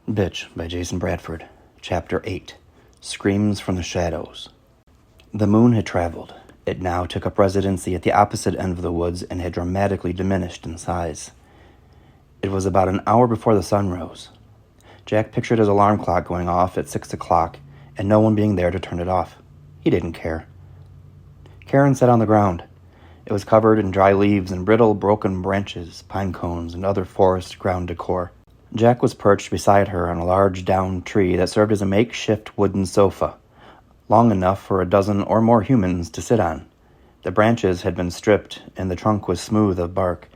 Bitch by Jason Bradford. Chapter 8. Screams from the Shadows. The moon had traveled. It now took up residency at the opposite end of the woods and had dramatically diminished in size. It was about an hour before the sun rose. Jack pictured his alarm clock going off at 6 o'clock and no one being there to turn it off. He didn't care. Karen sat on the ground. It was covered in dry leaves and brittle, broken branches, pine cones, and other forest ground decor. Jack was perched beside her on a large downed tree that served as a makeshift wooden sofa, long enough for a dozen or more humans to sit on. The branches had been stripped, and the trunk was smooth of bark.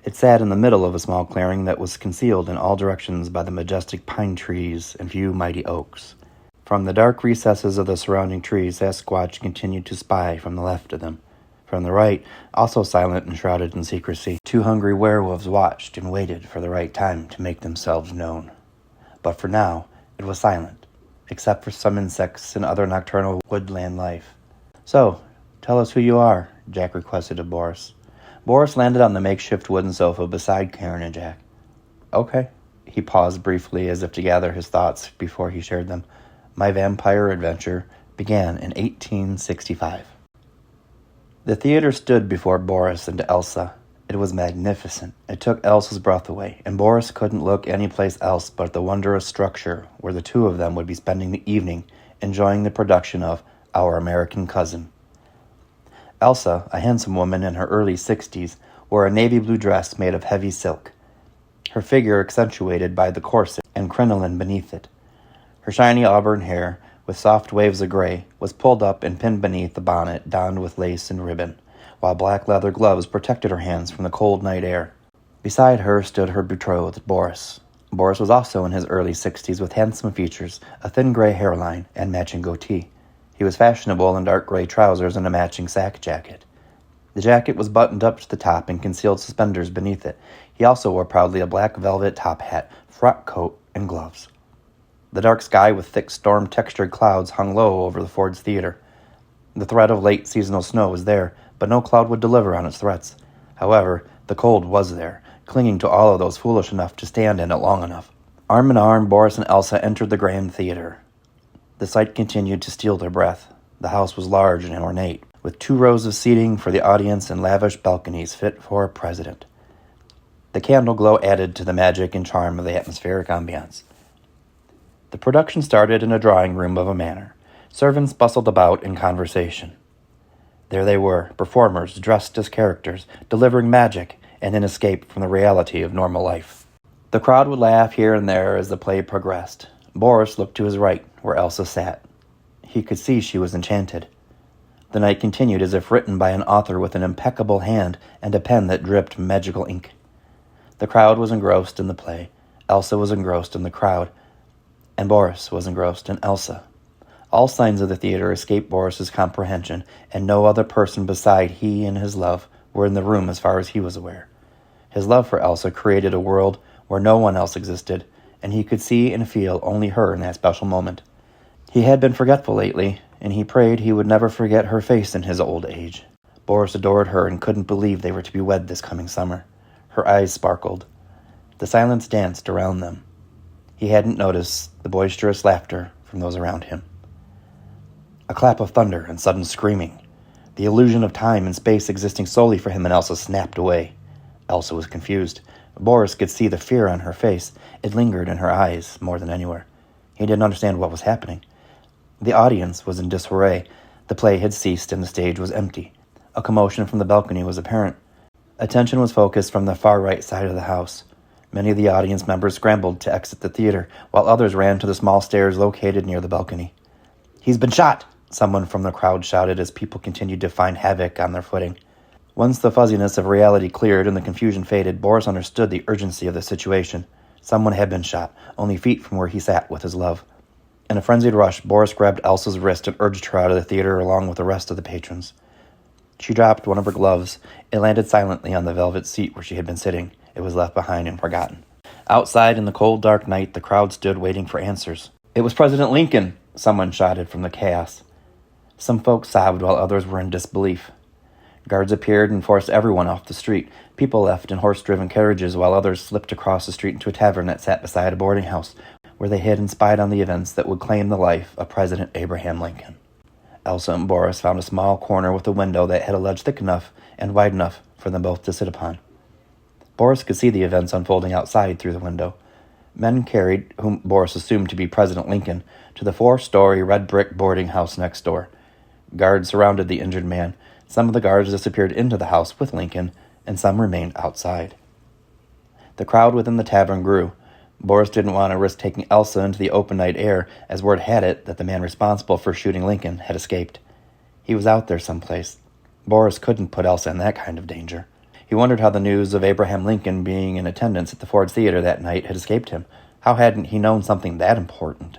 It sat in the middle of a small clearing that was concealed in all directions by the majestic pine trees and few mighty oaks. From the dark recesses of the surrounding trees, Sasquatch continued to spy from the left of them. From the right, also silent and shrouded in secrecy, two hungry werewolves watched and waited for the right time to make themselves known. But for now, it was silent, except for some insects and other nocturnal woodland life. "So, tell us who you are," Jack requested of Boris. Boris landed on the makeshift wooden sofa beside Karen and Jack. "Okay." He paused briefly as if to gather his thoughts before he shared them. "My vampire adventure began in 1865. The theater stood before Boris and Elsa. It was magnificent. It took Elsa's breath away, and Boris couldn't look anyplace else but at the wondrous structure where the two of them would be spending the evening enjoying the production of Our American Cousin. Elsa, a handsome woman in her early 60s, wore a navy blue dress made of heavy silk, her figure accentuated by the corset and crinoline beneath it. Her shiny auburn hair, with soft waves of gray, was pulled up and pinned beneath the bonnet donned with lace and ribbon, while black leather gloves protected her hands from the cold night air. Beside her stood her betrothed, Boris. Boris was also in his early 60s with handsome features, a thin gray hairline, and matching goatee. He was fashionable in dark gray trousers and a matching sack jacket. The jacket was buttoned up to the top and concealed suspenders beneath it. He also wore proudly a black velvet top hat, frock coat, and gloves. The dark sky with thick storm-textured clouds hung low over the Ford's Theater. The threat of late seasonal snow was there, but no cloud would deliver on its threats. However, the cold was there, clinging to all of those foolish enough to stand in it long enough. Arm in arm, Boris and Elsa entered the grand theater. The sight continued to steal their breath. The house was large and ornate, with 2 rows of seating for the audience and lavish balconies fit for a president. The candle glow added to the magic and charm of the atmospheric ambiance. The production started in a drawing room of a manor. Servants bustled about in conversation. There they were, performers dressed as characters, delivering magic and an escape from the reality of normal life. The crowd would laugh here and there as the play progressed. Boris looked to his right, where Elsa sat. He could see she was enchanted. The night continued as if written by an author with an impeccable hand and a pen that dripped magical ink. The crowd was engrossed in the play. Elsa was engrossed in the crowd. And Boris was engrossed in Elsa. All signs of the theater escaped Boris's comprehension, and no other person beside he and his love were in the room as far as he was aware. His love for Elsa created a world where no one else existed, and he could see and feel only her in that special moment. He had been forgetful lately, and he prayed he would never forget her face in his old age. Boris adored her and couldn't believe they were to be wed this coming summer. Her eyes sparkled. The silence danced around them. He hadn't noticed the boisterous laughter from those around him. A clap of thunder and sudden screaming. The illusion of time and space existing solely for him and Elsa snapped away. Elsa was confused. Boris could see the fear on her face. It lingered in her eyes more than anywhere. He didn't understand what was happening. The audience was in disarray. The play had ceased and the stage was empty. A commotion from the balcony was apparent. Attention was focused from the far right side of the house. Many of the audience members scrambled to exit the theater, while others ran to the small stairs located near the balcony. "He's been shot!" someone from the crowd shouted as people continued to find havoc on their footing. Once the fuzziness of reality cleared and the confusion faded, Boris understood the urgency of the situation. Someone had been shot, only feet from where he sat with his love. In a frenzied rush, Boris grabbed Elsa's wrist and urged her out of the theater along with the rest of the patrons. She dropped one of her gloves. It landed silently on the velvet seat where she had been sitting. It was left behind and forgotten. Outside in the cold, dark night, the crowd stood waiting for answers. "It was President Lincoln!" someone shouted from the chaos. Some folks sobbed while others were in disbelief. Guards appeared and forced everyone off the street. People left in horse-driven carriages while others slipped across the street into a tavern that sat beside a boarding house, where they hid and spied on the events that would claim the life of President Abraham Lincoln. Elsa and Boris found a small corner with a window that had a ledge thick enough and wide enough for them both to sit upon. Boris could see the events unfolding outside through the window. Men carried, whom Boris assumed to be President Lincoln, to the 4-story red-brick boarding house next door. Guards surrounded the injured man. Some of the guards disappeared into the house with Lincoln, and some remained outside. The crowd within the tavern grew. Boris didn't want to risk taking Elsa into the open night air, as word had it that the man responsible for shooting Lincoln had escaped. He was out there someplace. Boris couldn't put Elsa in that kind of danger. He wondered how the news of Abraham Lincoln being in attendance at the Ford Theater that night had escaped him. How hadn't he known something that important?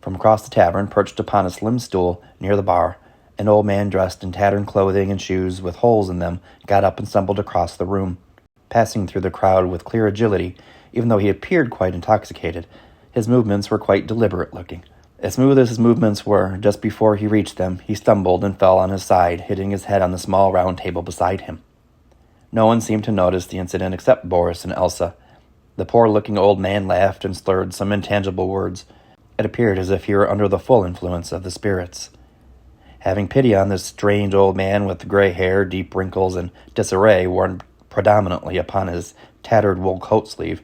From across the tavern, perched upon a slim stool near the bar, an old man dressed in tattered clothing and shoes with holes in them got up and stumbled across the room. Passing through the crowd with clear agility, even though he appeared quite intoxicated, his movements were quite deliberate-looking. As smooth as his movements were, just before he reached them, he stumbled and fell on his side, hitting his head on the small round table beside him. No one seemed to notice the incident except Boris and Elsa. The poor-looking old man laughed and slurred some intangible words. It appeared as if he were under the full influence of the spirits. Having pity on this strange old man with gray hair, deep wrinkles, and disarray worn predominantly upon his tattered wool coat sleeve,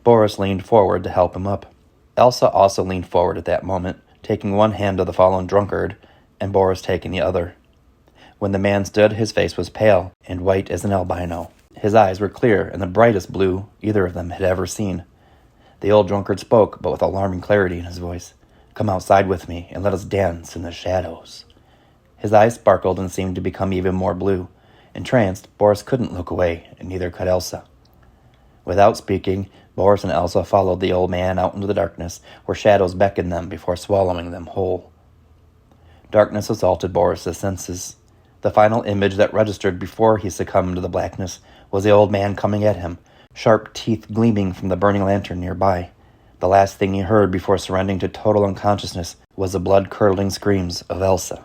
Boris leaned forward to help him up. Elsa also leaned forward at that moment, taking one hand of the fallen drunkard, and Boris taking the other. When the man stood, his face was pale and white as an albino. His eyes were clear and the brightest blue either of them had ever seen. The old drunkard spoke, but with alarming clarity in his voice. "Come outside with me, and let us dance in the shadows." His eyes sparkled and seemed to become even more blue. Entranced, Boris couldn't look away, and neither could Elsa. Without speaking, Boris and Elsa followed the old man out into the darkness, where shadows beckoned them before swallowing them whole. Darkness assaulted Boris's senses. The final image that registered before he succumbed to the blackness was the old man coming at him, sharp teeth gleaming from the burning lantern nearby. The last thing he heard before surrendering to total unconsciousness was the blood-curdling screams of Elsa.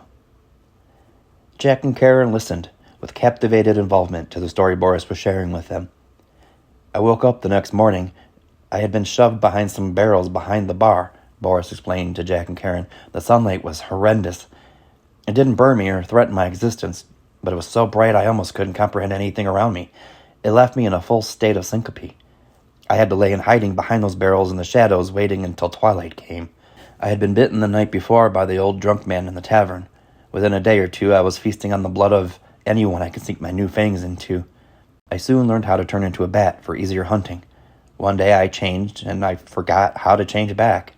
Jack and Karen listened, with captivated involvement, to the story Boris was sharing with them. "I woke up the next morning. I had been shoved behind some barrels behind the bar," Boris explained to Jack and Karen. "The sunlight was horrendous. It didn't burn me or threaten my existence, but it was so bright I almost couldn't comprehend anything around me. It left me in a full state of syncope. I had to lay in hiding behind those barrels in the shadows, waiting until twilight came. I had been bitten the night before by the old drunk man in the tavern. Within a day or two, I was feasting on the blood of anyone I could sink my new fangs into. I soon learned how to turn into a bat for easier hunting. One day I changed, and I forgot how to change back."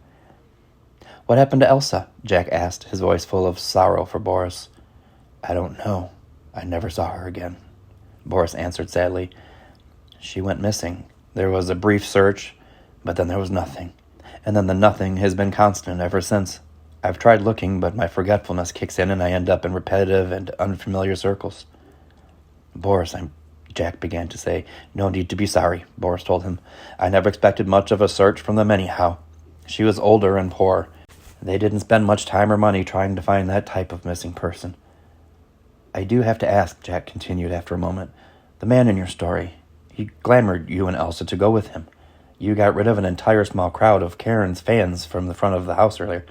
"What happened to Elsa?" Jack asked, his voice full of sorrow for Boris. "I don't know. I never saw her again," Boris answered sadly. "She went missing. There was a brief search, but then there was nothing. And then the nothing has been constant ever since. I've tried looking, but my forgetfulness kicks in and I end up in repetitive and unfamiliar circles." "Boris, Jack began to say. "No need to be sorry," Boris told him. "I never expected much of a search from them anyhow. She was older and poor. They didn't spend much time or money trying to find that type of missing person." "I do have to ask," Jack continued after a moment. "The man in your story, he glamored you and Elsa to go with him. You got rid of an entire small crowd of Karen's fans from the front of the house earlier,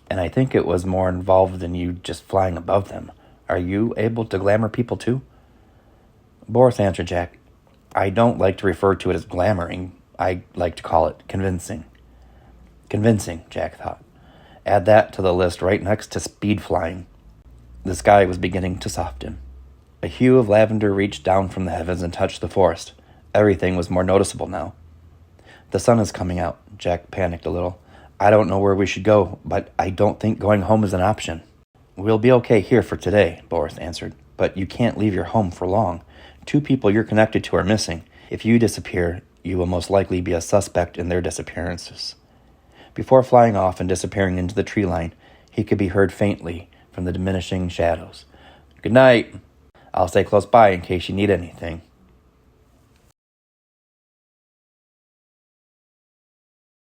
and I think it was more involved than you just flying above them. Are you able to glamour people too?" Boris answered Jack. "I don't like to refer to it as glamoring. I like to call it convincing." Convincing, Jack thought. Add that to the list right next to speed flying. The sky was beginning to soften. A hue of lavender reached down from the heavens and touched the forest. Everything was more noticeable now. "The sun is coming out," Jack panicked a little. "I don't know where we should go, but I don't think going home is an option." "We'll be okay here for today," Boris answered, "but you can't leave your home for long. 2 people you're connected to are missing. If you disappear, you will most likely be a suspect in their disappearances." Before flying off and disappearing into the tree line, he could be heard faintly from the diminishing shadows. "Good night. I'll stay close by in case you need anything."